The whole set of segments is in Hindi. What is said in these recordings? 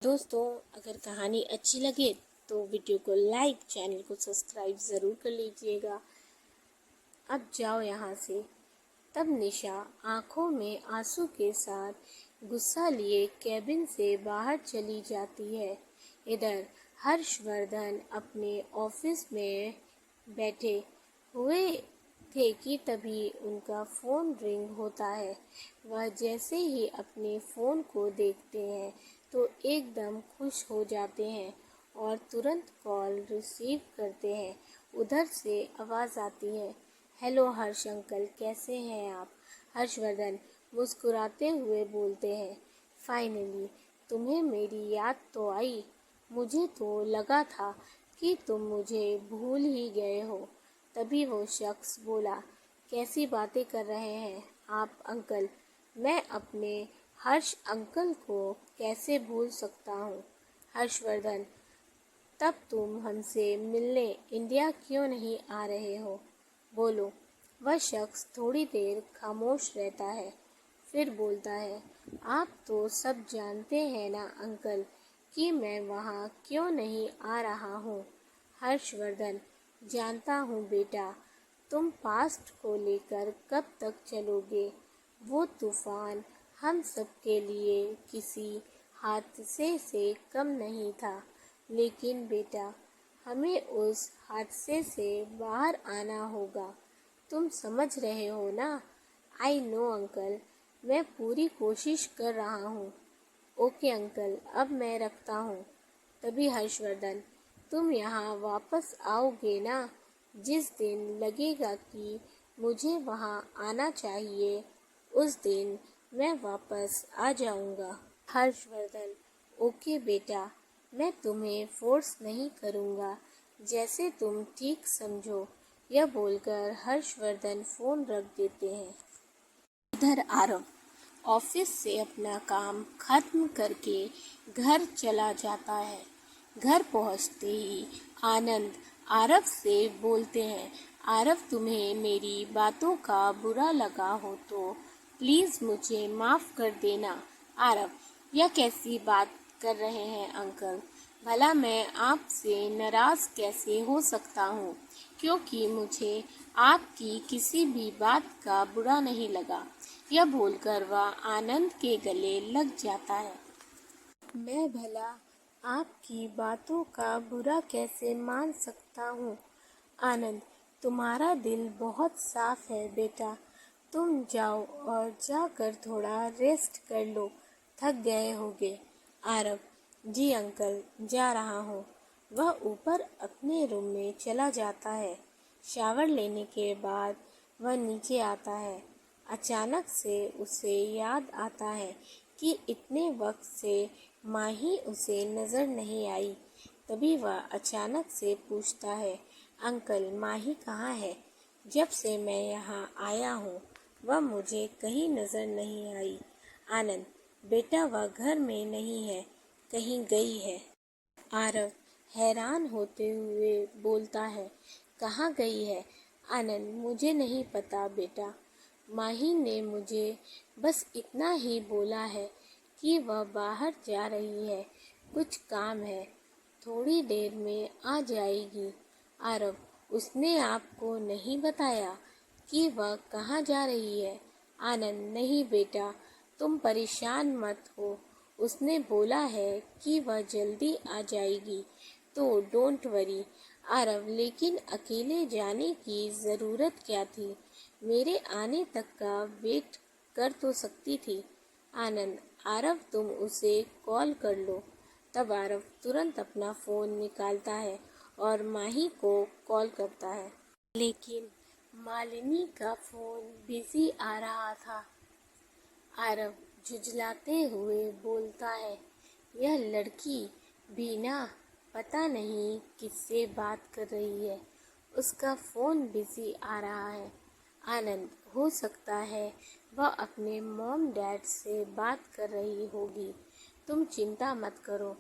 दोस्तों, अगर कहानी अच्छी लगे तो वीडियो को लाइक, चैनल को सब्सक्राइब ज़रूर कर लीजिएगा। अब जाओ यहाँ से। तब निशा आंखों में आंसू के साथ गुस्सा लिए कैबिन से बाहर चली जाती है। इधर हर्षवर्धन अपने ऑफिस में बैठे हुए थे कि तभी उनका फ़ोन रिंग होता है। वह जैसे ही अपने फ़ोन को देखते हैं तो एकदम खुश हो जाते हैं और तुरंत कॉल रिसीव करते हैं। उधर से आवाज़ आती है, हेलो हर्ष अंकल, कैसे हैं आप? हर्षवर्धन मुस्कुराते हुए बोलते हैं, फाइनली तुम्हें मेरी याद तो आई। मुझे तो लगा था कि तुम मुझे भूल ही गए हो। तभी वो शख्स बोला, कैसी बातें कर रहे हैं आप अंकल? मैं अपने हर्ष अंकल को कैसे भूल सकता हूँ? हर्षवर्धन, तब तुम हमसे मिलने इंडिया क्यों नहीं आ रहे हो? बोलो। वह शख्स थोड़ी देर खामोश रहता है, फिर बोलता है, आप तो सब जानते हैं ना अंकल कि मैं वहाँ क्यों नहीं आ रहा हूँ। हर्षवर्धन, जानता हूँ बेटा, तुम पास्ट को लेकर कब तक चलोगे? वो तूफान हम सब के लिए किसी हादसे से कम नहीं था, लेकिन बेटा हमें उस हादसे से बाहर आना होगा। तुम समझ रहे हो ना? आई नो अंकल, मैं पूरी कोशिश कर रहा हूँ। ओके अंकल, अब मैं रखता हूँ। तभी हर्षवर्धन, तुम यहाँ वापस आओगे ना? जिस दिन लगेगा कि मुझे वहाँ आना चाहिए उस दिन मैं वापस आ जाऊँगा। हर्षवर्धन, ओके बेटा, मैं तुम्हें फोर्स नहीं करूँगा, जैसे तुम ठीक समझो। यह बोलकर हर्षवर्धन फ़ोन रख देते हैं। इधर आरव ऑफिस से अपना काम खत्म करके घर चला जाता है। घर पहुंचते ही आनंद आरव से बोलते हैं, आरव तुम्हें मेरी बातों का बुरा लगा हो तो प्लीज़ मुझे माफ़ कर देना। आरव, यह कैसी बात कर रहे हैं अंकल? भला मैं आपसे नाराज़ कैसे हो सकता हूँ, क्योंकि मुझे आपकी किसी भी बात का बुरा नहीं लगा। यह बोलकर वह आनंद के गले लग जाता है। मैं भला आपकी बातों का बुरा कैसे मान सकता हूँ? आनंद, तुम्हारा दिल बहुत साफ है बेटा। तुम जाओ और जाकर थोड़ा रेस्ट कर लो, थक गए होगे। आरव, जी अंकल, जा रहा हूँ। वह ऊपर अपने रूम में चला जाता है। शावर लेने के बाद वह नीचे आता है। अचानक से उसे याद आता है कि इतने वक्त से माही उसे नज़र नहीं आई। तभी वह अचानक से पूछता है, अंकल माही कहाँ है? जब से मैं यहाँ आया हूँ वह मुझे कहीं नज़र नहीं आई। आनंद, बेटा वह घर में नहीं है, कहीं गई है। आरव हैरान होते हुए बोलता है, कहाँ गई है? आनंद, मुझे नहीं पता बेटा। माही ने मुझे बस इतना ही बोला है कि वह बाहर जा रही है, कुछ काम है, थोड़ी देर में आ जाएगी। आरव, उसने आपको नहीं बताया कि वह कहाँ जा रही है? आनंद, नहीं बेटा, तुम परेशान मत हो। उसने बोला है कि वह जल्दी आ जाएगी, तो डोंट वरी। आरव, लेकिन अकेले जाने की ज़रूरत क्या थी? मेरे आने तक का वेट कर तो सकती थी। आनंद, आरव तुम उसे कॉल कर लो। तब आरव तुरंत अपना फ़ोन निकालता है और माही को कॉल करता है, लेकिन मालिनी का फ़ोन बिज़ी आ रहा था। आरव झुंझलाते हुए बोलता है, यह लड़की बीना पता नहीं किससे बात कर रही है, उसका फ़ोन बिज़ी आ रहा है। आनंद, हो सकता है वह अपने मॉम डैड से बात कर रही होगी। तुम चिंता मत करो,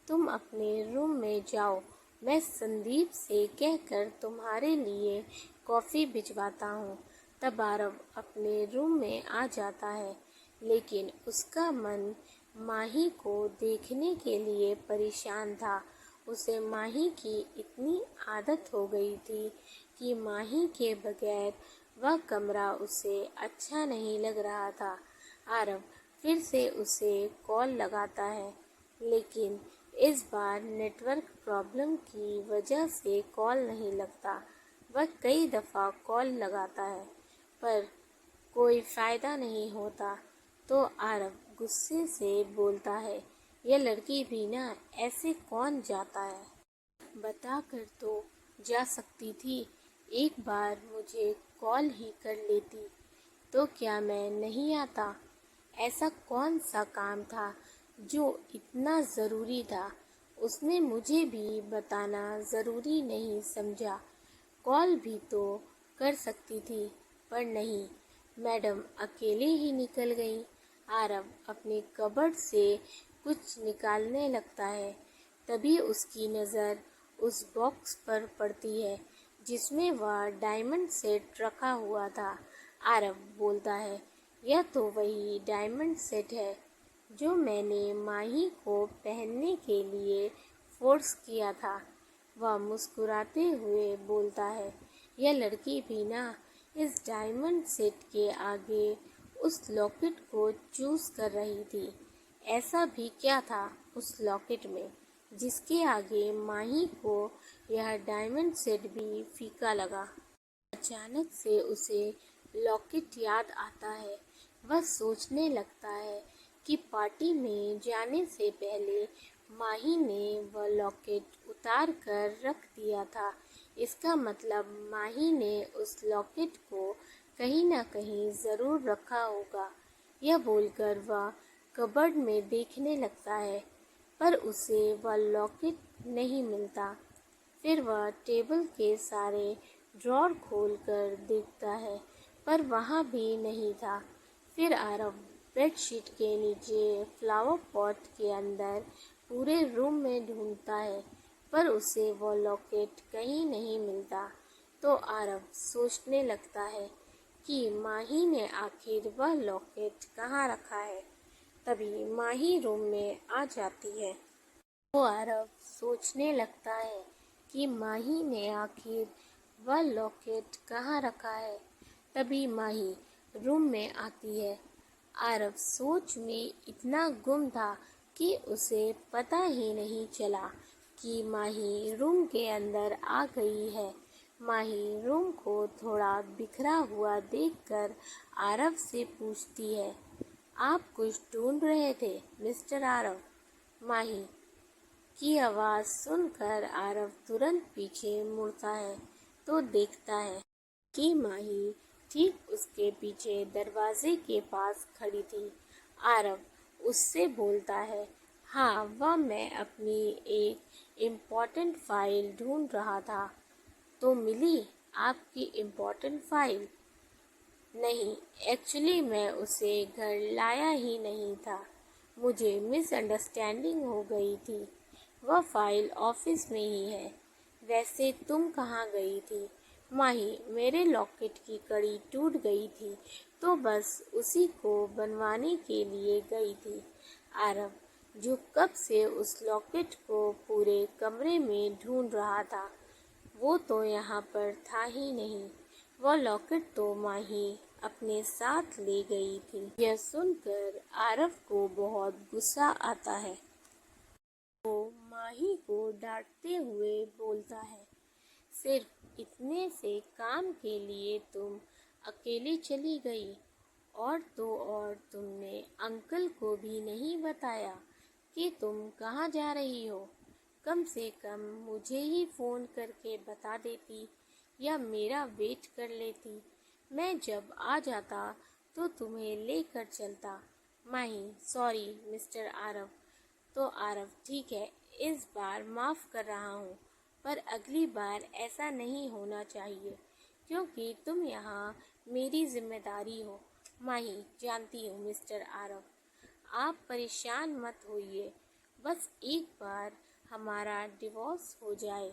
तुम अपने रूम में जाओ, मैं संदीप से कहकर तुम्हारे लिए कॉफ़ी भिजवाता हूँ। तब आरव अपने रूम में आ जाता है, लेकिन उसका मन माही को देखने के लिए परेशान था। उसे माही की इतनी आदत हो गई थी कि माही के बगैर वह कमरा उसे अच्छा नहीं लग रहा था। आरव फिर से उसे कॉल लगाता है, लेकिन इस बार नेटवर्क प्रॉब्लम की वजह से कॉल नहीं लगता। वह कई दफ़ा कॉल लगाता है, पर कोई फ़ायदा नहीं होता। तो आरव गुस्से से बोलता है, यह लड़की भी ना, ऐसे कौन जाता है? बता कर तो जा सकती थी। एक बार मुझे कॉल ही कर लेती तो क्या मैं नहीं आता? ऐसा कौन सा काम था जो इतना ज़रूरी था? उसने मुझे भी बताना ज़रूरी नहीं समझा। कॉल भी तो कर सकती थी, पर नहीं, मैडम अकेले ही निकल गई। आरव अपने कबर्ड से कुछ निकालने लगता है। तभी उसकी नज़र उस बॉक्स पर पड़ती है जिसमें वह डायमंड सेट रखा हुआ था। आरव बोलता है, यह तो वही डायमंड सेट है जो मैंने माही को पहनने के लिए फोर्स किया था। वह मुस्कुराते हुए बोलता है, यह लड़की भी ना इस डायमंड सेट के आगे उस लॉकेट को चूज कर रही थी। ऐसा भी क्या था उस लॉकेट में जिसके आगे माही को यह डायमंड सेट भी फीका लगा। अचानक से उसे लॉकेट याद आता है। वह सोचने लगता है कि पार्टी में जाने से पहले माही ने वह लॉकेट उतार कर रख दिया था। इसका मतलब माही ने उस लॉकेट को कहीं न कहीं ज़रूर रखा होगा। यह बोलकर वह कबर्ड में देखने लगता है, पर उसे वह लॉकेट नहीं मिलता। फिर वह टेबल के सारे ड्रॉर खोलकर देखता है, पर वहाँ भी नहीं था। फिर आरव बेडशीट के नीचे, फ्लावर पॉट के अंदर, पूरे रूम में ढूंढता है, पर उसे वो लॉकेट कहीं नहीं मिलता। तो आरव सोचने लगता है कि माही ने आखिर वह लॉकेट कहाँ रखा है। तभी माही रूम में आ जाती है। वो आरव सोचने लगता है कि माही ने आखिर वह लॉकेट कहाँ रखा है। तभी माही रूम में आती है। आरव सोच में इतना गुम था कि उसे पता ही नहीं चला कि माही रूम के अंदर आ गई है। माही रूम को थोड़ा बिखरा हुआ देखकर आरव से पूछती है, आप कुछ ढूंढ रहे थे मिस्टर आरव? माही की आवाज़ सुनकर आरव तुरंत पीछे मुड़ता है तो देखता है कि माही ठीक उसके पीछे दरवाजे के पास खड़ी थी। आरव उससे बोलता है, हाँ, वह मैं अपनी एक इम्पोर्टेंट फाइल ढूंढ रहा था। तो मिली आपकी इम्पोर्टेंट फाइल? नहीं, एक्चुअली मैं उसे घर लाया ही नहीं था। मुझे मिसअंडरस्टैंडिंग हो गई थी। वह फाइल ऑफिस में ही है। वैसे तुम कहाँ गई थी? माही, मेरे लॉकेट की कड़ी टूट गई थी, तो बस उसी को बनवाने के लिए गई थी। आरव, जो कब से उस लॉकेट को पूरे कमरे में ढूंढ रहा था, वो तो यहाँ पर था ही नहीं। वह लॉकेट तो माही अपने साथ ले गई थी। यह सुनकर आरव को बहुत गुस्सा आता है। वो माही को डांटते हुए बोलता है, सिर्फ इतने से काम के लिए तुम अकेली चली गई, और तो और तुमने अंकल को भी नहीं बताया कि तुम कहाँ जा रही हो। कम से कम मुझे ही फ़ोन करके बता देती या मेरा वेट कर लेती। मैं जब आ जाता तो तुम्हें लेकर चलता। माही, सॉरी मिस्टर आरव। तो आरव, ठीक है, इस बार माफ़ कर रहा हूँ, पर अगली बार ऐसा नहीं होना चाहिए, क्योंकि तुम यहाँ मेरी जिम्मेदारी हो। माही, जानती हूँ मिस्टर आरव, आप परेशान मत होइए। बस एक बार हमारा डिवोर्स हो जाए,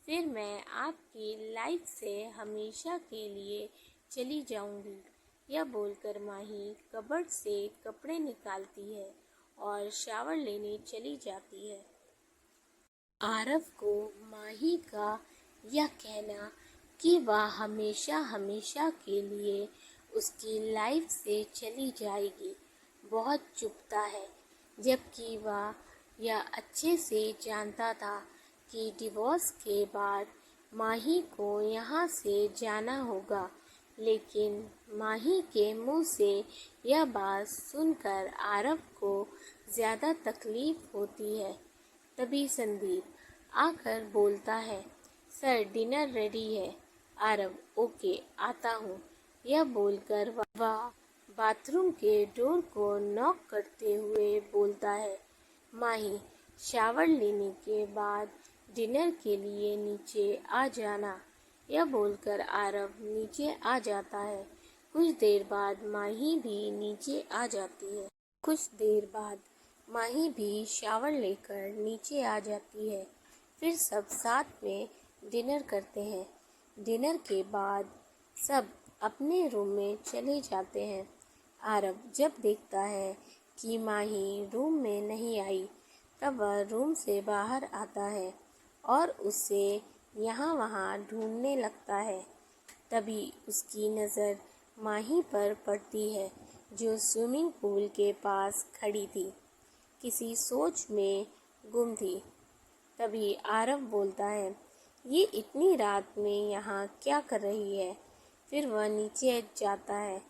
फिर मैं आपकी लाइफ से हमेशा के लिए चली जाऊंगी। यह बोलकर माही कबर्ड से कपड़े निकालती है और शावर लेने चली जाती है। आरव को माही का यह कहना कि वह हमेशा हमेशा के लिए उसकी लाइफ से चली जाएगी बहुत चुभता है, जबकि वह यह अच्छे से जानता था कि डिवोर्स के बाद माही को यहाँ से जाना होगा। लेकिन माही के मुंह से यह बात सुनकर आरव को ज़्यादा तकलीफ होती है। तभी संदीप आकर बोलता है, सर डिनर रेडी है। आरव ओके आता हूँ, यह बोलकर वह बाथरूम के डोर को नॉक करते हुए बोलता है, माही शावर लेने के बाद डिनर के लिए नीचे आ जाना। यह बोलकर आरव नीचे आ जाता है। कुछ देर बाद माही भी नीचे आ जाती है। कुछ देर बाद माही भी शावर लेकर नीचे आ जाती है। फिर सब साथ में डिनर करते हैं। डिनर के बाद सब अपने रूम में चले जाते हैं। आरव जब देखता है कि माही रूम में नहीं आई, तब वह रूम से बाहर आता है और उसे यहाँ वहाँ ढूंढने लगता है। तभी उसकी नज़र माही पर पड़ती है, जो स्विमिंग पूल के पास खड़ी थी, किसी सोच में गुम थी। तभी आरव बोलता है, ये इतनी रात में यहाँ क्या कर रही है? फिर वह नीचे जाता है।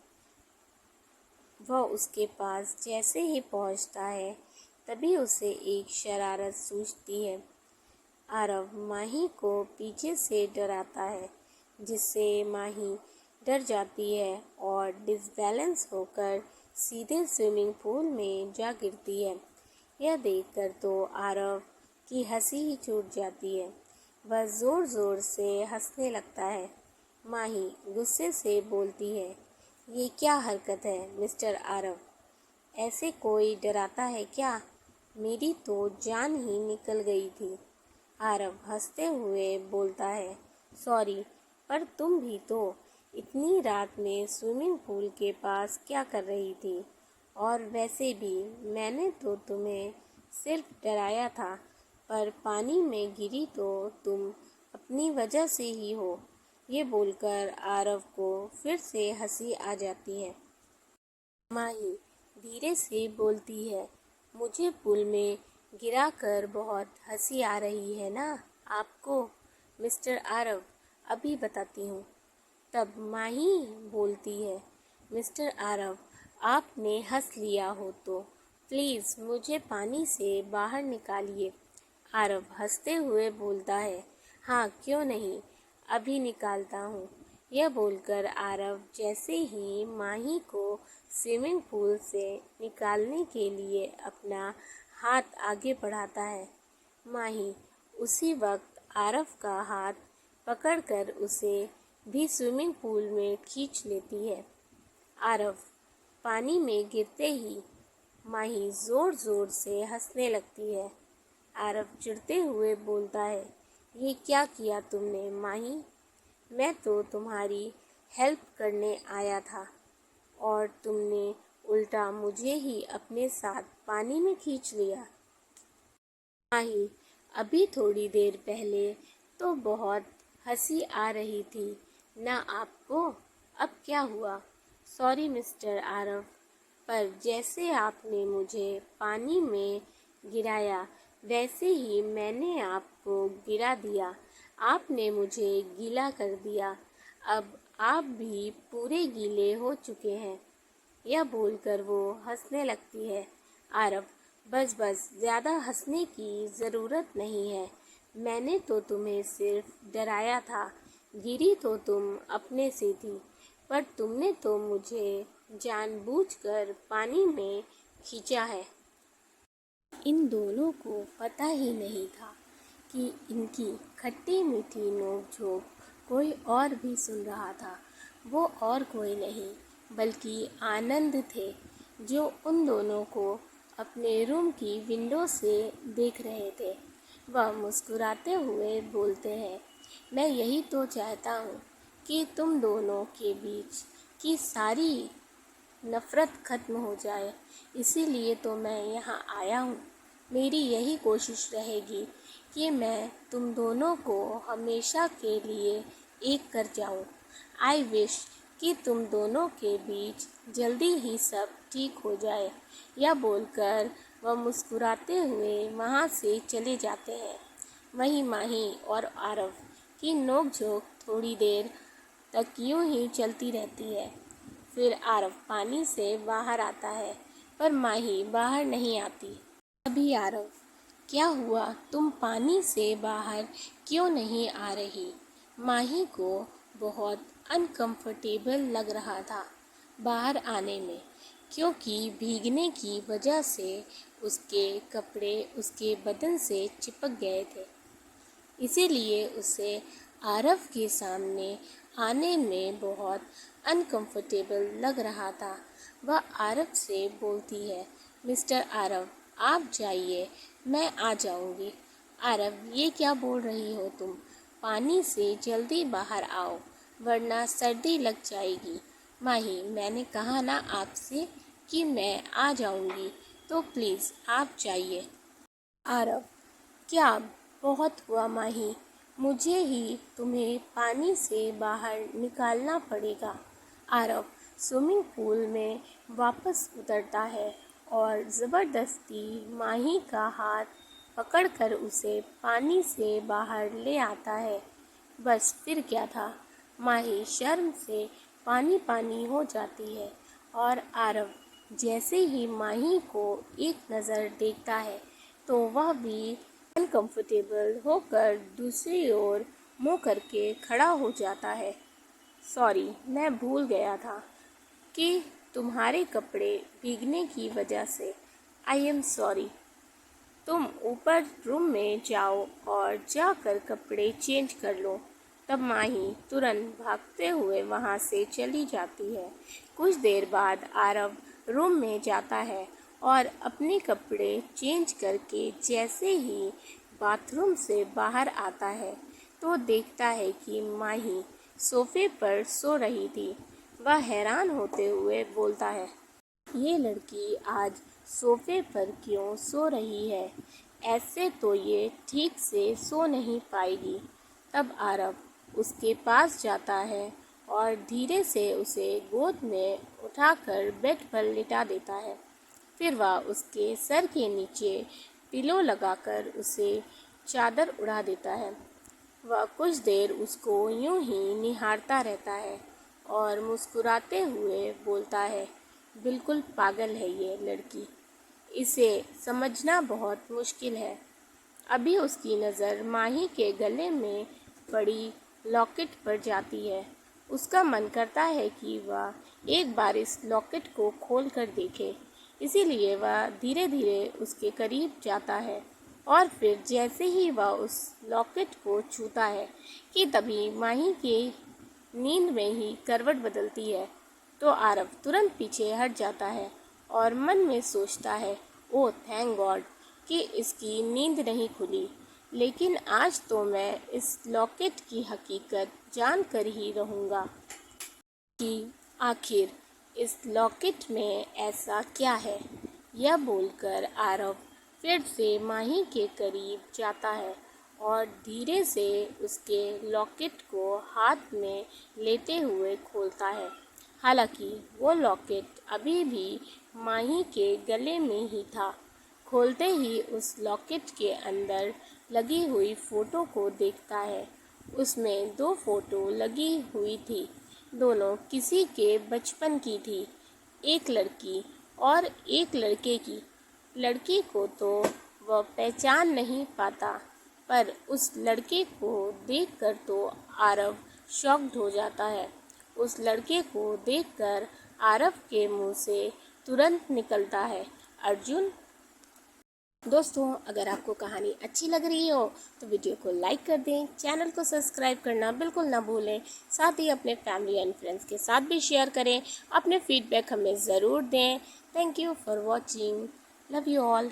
वह उसके पास जैसे ही पहुँचता है, तभी उसे एक शरारत सूझती है। आरव माही को पीछे से डराता है, जिससे माही डर जाती है और डिसबैलेंस होकर सीधे स्विमिंग पूल में जा गिरती है। यह देखकर तो आरव की हंसी ही छूट जाती है। वह ज़ोर ज़ोर से हंसने लगता है। माही गुस्से से बोलती है, ये क्या हरकत है मिस्टर आरव? ऐसे कोई डराता है क्या? मेरी तो जान ही निकल गई थी। आरव हंसते हुए बोलता है, सॉरी, पर तुम भी तो इतनी रात में स्विमिंग पूल के पास क्या कर रही थी? और वैसे भी मैंने तो तुम्हें सिर्फ डराया था, पर पानी में गिरी तो तुम अपनी वजह से ही हो। ये बोलकर आरव को फिर से हंसी आ जाती है। माही धीरे से बोलती है, मुझे पूल में गिराकर बहुत हंसी आ रही है ना आपको? मिस्टर आरव अभी बताती हूँ। तब माही बोलती है, मिस्टर आरव आपने हंस लिया हो तो प्लीज़ मुझे पानी से बाहर निकालिए। आरव हंसते हुए बोलता है, हाँ क्यों नहीं, अभी निकालता हूँ। यह बोलकर आरव जैसे ही माही को स्विमिंग पूल से निकालने के लिए अपना हाथ आगे बढ़ाता है, माही उसी वक्त आरव का हाथ पकड़कर उसे भी स्विमिंग पूल में खींच लेती है। आरव पानी में गिरते ही माही ज़ोर ज़ोर से हंसने लगती है। आरव चिढ़ते हुए बोलता है, ये क्या किया तुमने माही? मैं तो तुम्हारी हेल्प करने आया था और तुमने उल्टा मुझे ही अपने साथ पानी में खींच लिया। माही अभी थोड़ी देर पहले तो बहुत हंसी आ रही थी ना आपको? अब क्या हुआ? सॉरी मिस्टर आरव, पर जैसे आपने मुझे पानी में गिराया वैसे ही मैंने आपको गिरा दिया। आपने मुझे गीला कर दिया। अब आप भी पूरे गीले हो चुके हैं। यह बोलकर वो हंसने लगती है। आरव बस बस, ज़्यादा हंसने की ज़रूरत नहीं है। मैंने तो तुम्हें सिर्फ डराया था। गिरी तो तुम अपने से थी, पर तुमने तो मुझे जानबूझकर पानी में खींचा है। इन दोनों को पता ही नहीं था कि इनकी खट्टी मीठी नोक-झोंक कोई और भी सुन रहा था। वो और कोई नहीं बल्कि आनंद थे, जो उन दोनों को अपने रूम की विंडो से देख रहे थे। वह मुस्कुराते हुए बोलते हैं, मैं यही तो चाहता हूँ कि तुम दोनों के बीच की सारी नफ़रत ख़त्म हो जाए, इसीलिए तो मैं यहाँ आया हूँ। मेरी यही कोशिश रहेगी कि मैं तुम दोनों को हमेशा के लिए एक कर जाऊँ। आई विश कि तुम दोनों के बीच जल्दी ही सब ठीक हो जाए। यह बोलकर वह मुस्कुराते हुए वहाँ से चले जाते हैं। वहीं माही और आरव की नोक-झोंक थोड़ी देर तक यूं ही चलती रहती है। फिर आरव पानी से बाहर आता है, पर माही बाहर नहीं आती। अभी आरव, क्या हुआ? तुम पानी से बाहर क्यों नहीं आ रही? माही को बहुत अनकंफर्टेबल लग रहा था बाहर आने में, क्योंकि भीगने की वजह से उसके कपड़े उसके बदन से चिपक गए थे। इसीलिए उसे आरव के सामने आने में बहुत अनकंफर्टेबल लग रहा था। वह आरव से बोलती है, मिस्टर आरव, आप जाइए, मैं आ जाऊंगी। आरव, ये क्या बोल रही हो तुम? पानी से जल्दी बाहर आओ, वरना सर्दी लग जाएगी। माही, मैंने कहा ना आपसे कि मैं आ जाऊंगी, तो प्लीज़ आप जाइए। आरव, क्या बहुत हुआ माही, मुझे ही तुम्हें पानी से बाहर निकालना पड़ेगा। आरव स्विमिंग पूल में वापस उतरता है और ज़बरदस्ती माही का हाथ पकड़कर उसे पानी से बाहर ले आता है। बस फिर क्या था, माही शर्म से पानी पानी हो जाती है और आरव जैसे ही माही को एक नज़र देखता है तो वह भी अनकंफर्टेबल होकर दूसरी ओर मुंह करके खड़ा हो जाता है। सॉरी, मैं भूल गया था कि तुम्हारे कपड़े भीगने की वजह से। I am sorry. तुम ऊपर रूम में जाओ और जाकर कपड़े चेंज कर लो। तब माही तुरंत भागते हुए वहाँ से चली जाती है। कुछ देर बाद आरव रूम में जाता है और अपने कपड़े चेंज करके जैसे ही बाथरूम से बाहर आता है तो देखता है कि माही सोफे पर सो रही थी। वह हैरान होते हुए बोलता है, ये लड़की आज सोफे पर क्यों सो रही है? ऐसे तो ये ठीक से सो नहीं पाएगी। तब आरव उसके पास जाता है और धीरे से उसे गोद में उठाकर बेड पर लिटा देता है। फिर वह उसके सर के नीचे पिलो लगाकर उसे चादर उड़ा देता है। वह कुछ देर उसको यूं ही निहारता रहता है और मुस्कुराते हुए बोलता है, बिल्कुल पागल है ये लड़की, इसे समझना बहुत मुश्किल है। अभी उसकी नज़र माही के गले में पड़ी लॉकेट पर जाती है। उसका मन करता है कि वह एक बार इस लॉकेट को खोल कर देखे, इसीलिए वह धीरे धीरे उसके करीब जाता है और फिर जैसे ही वह उस लॉकेट को छूता है कि तभी माही की नींद में ही करवट बदलती है। तो आरव तुरंत पीछे हट जाता है और मन में सोचता है, ओह थैंक गॉड कि इसकी नींद नहीं खुली, लेकिन आज तो मैं इस लॉकेट की हकीकत जान कर ही रहूँगा कि आखिर इस लॉकेट में ऐसा क्या है। यह बोलकर आरव फिर से माही के करीब जाता है और धीरे से उसके लॉकेट को हाथ में लेते हुए खोलता है। हालांकि वो लॉकेट अभी भी माही के गले में ही था। खोलते ही उस लॉकेट के अंदर लगी हुई फ़ोटो को देखता है। उसमें 2 फ़ोटो लगी हुई थी, दोनों किसी के बचपन की थी, एक लड़की और एक लड़के की। लड़की को तो वह पहचान नहीं पाता, पर उस लड़के को देखकर तो आरव शॉक्ड हो जाता है। उस लड़के को देखकर आरव के मुंह से तुरंत निकलता है, अर्जुन। दोस्तों, अगर आपको कहानी अच्छी लग रही हो तो वीडियो को लाइक कर दें, चैनल को सब्सक्राइब करना बिल्कुल ना भूलें। साथ ही अपने फैमिली एंड फ्रेंड्स के साथ भी शेयर करें। अपने फीडबैक हमें ज़रूर दें। Thank you for watching. Love you all.